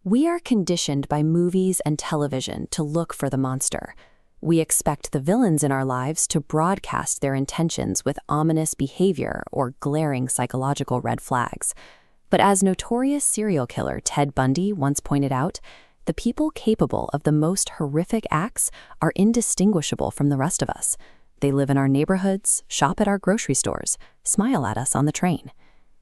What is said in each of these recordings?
We are conditioned by movies and television to look for the monster. We expect the villains in our lives to broadcast their intentions with ominous behavior or glaring psychological red flags. But as notorious serial killer Ted Bundy once pointed out, the people capable of the most horrific acts are indistinguishable from the rest of us. They live in our neighborhoods, shop at our grocery stores, smile at us on the train.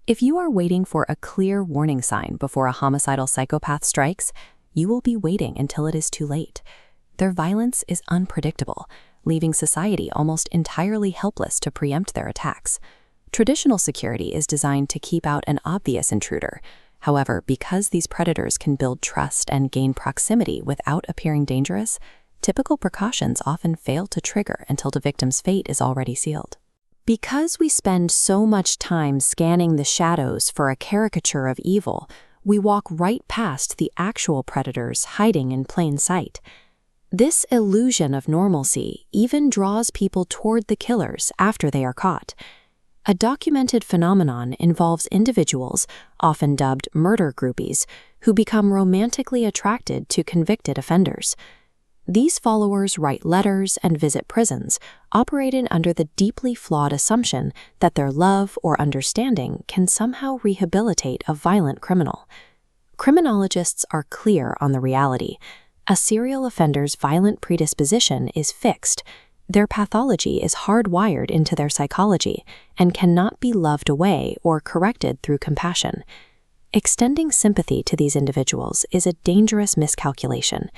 If you are waiting for a clear warning sign before a homicidal psychopath strikes, you will be waiting until it is too late. Their violence is unpredictable, leaving society almost entirely helpless to preempt their attacks. Traditional security is designed to keep out an obvious intruder. However, because these predators can build trust and gain proximity without appearing dangerous, typical precautions often fail to trigger until the victim's fate is already sealed. Because we spend so much time scanning the shadows for a caricature of evil, we walk right past the actual predators hiding in plain sight. This illusion of normalcy even draws people toward the killers after they are caught. A documented phenomenon involves individuals, often dubbed murder groupies, who become romantically attracted to convicted offenders. These followers write letters and visit prisons, operating under the deeply flawed assumption that their love or understanding can somehow rehabilitate a violent criminal. Criminologists are clear on the reality. A serial offender's violent predisposition is fixed. Their pathology is hardwired into their psychology and cannot be loved away or corrected through compassion. Extending sympathy to these individuals is a dangerous miscalculation.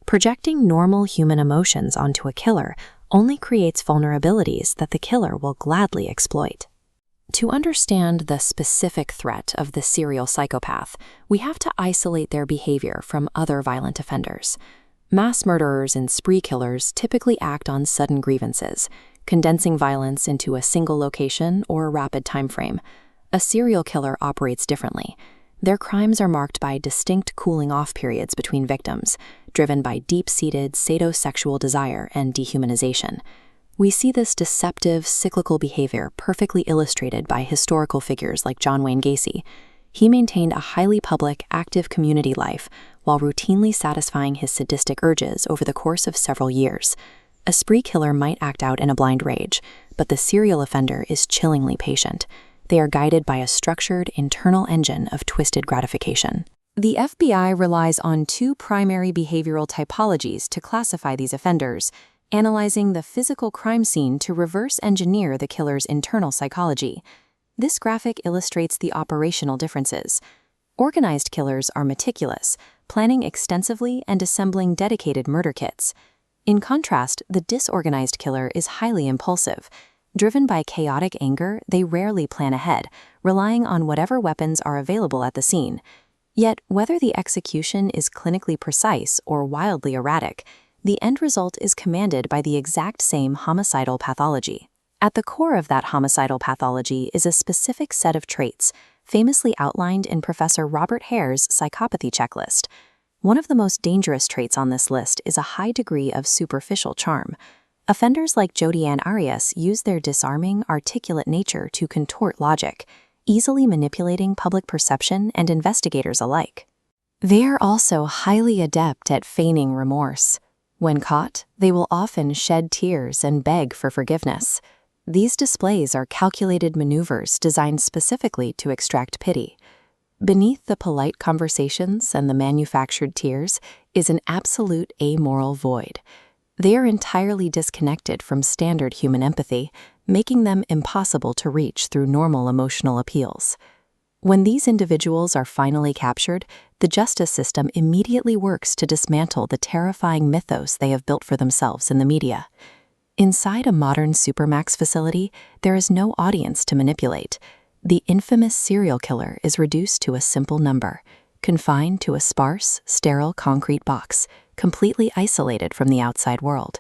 Projecting normal human emotions onto a killer only creates vulnerabilities that the killer will gladly exploit. To understand the specific threat of the serial psychopath, we have to isolate their behavior from other violent offenders. Mass murderers and spree killers typically act on sudden grievances, condensing violence into a single location or a rapid time frame. A serial killer operates differently. Their crimes are marked by distinct cooling-off periods between victims, driven by deep-seated sadosexual desire and dehumanization. We see this deceptive, cyclical behavior perfectly illustrated by historical figures like John Wayne Gacy. He maintained a highly public, active community life while routinely satisfying his sadistic urges over the course of several years. A spree killer might act out in a blind rage, but the serial offender is chillingly patient. They are guided by a structured internal engine of twisted gratification. The FBI relies on two primary behavioral typologies to classify these offenders, analyzing the physical crime scene to reverse engineer the killer's internal psychology. This graphic illustrates the operational differences. Organized killers are meticulous, planning extensively and assembling dedicated murder kits. In contrast, the disorganized killer is highly impulsive. Driven by chaotic anger, they rarely plan ahead, relying on whatever weapons are available at the scene. Yet, whether the execution is clinically precise or wildly erratic, the end result is commanded by the exact same homicidal pathology. At the core of that homicidal pathology is a specific set of traits, famously outlined in Professor Robert Hare's psychopathy checklist. One of the most dangerous traits on this list is a high degree of superficial charm. Offenders like Jodi Ann Arias use their disarming, articulate nature to contort logic, easily manipulating public perception and investigators alike. They are also highly adept at feigning remorse. When caught, they will often shed tears and beg for forgiveness. These displays are calculated maneuvers designed specifically to extract pity. Beneath the polite conversations and the manufactured tears is an absolute amoral void. They are entirely disconnected from standard human empathy, making them impossible to reach through normal emotional appeals. When these individuals are finally captured, the justice system immediately works to dismantle the terrifying mythos they have built for themselves in the media. Inside a modern supermax facility, there is no audience to manipulate. The infamous serial killer is reduced to a simple number, confined to a sparse, sterile concrete box, completely isolated from the outside world.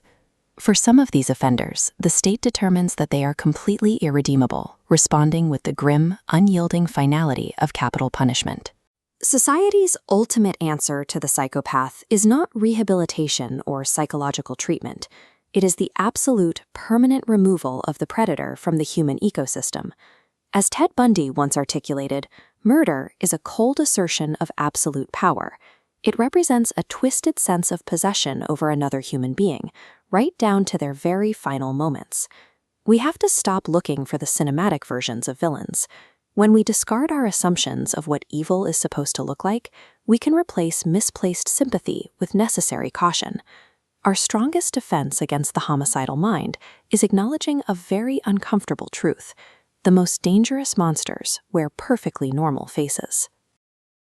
For some of these offenders, the state determines that they are completely irredeemable, responding with the grim, unyielding finality of capital punishment. Society's ultimate answer to the psychopath is not rehabilitation or psychological treatment. It is the absolute, permanent removal of the predator from the human ecosystem. As Ted Bundy once articulated, murder is a cold assertion of absolute power. It represents a twisted sense of possession over another human being, right down to their very final moments. We have to stop looking for the cinematic versions of villains. When we discard our assumptions of what evil is supposed to look like, we can replace misplaced sympathy with necessary caution. Our strongest defense against the homicidal mind is acknowledging a very uncomfortable truth. The most dangerous monsters wear perfectly normal faces.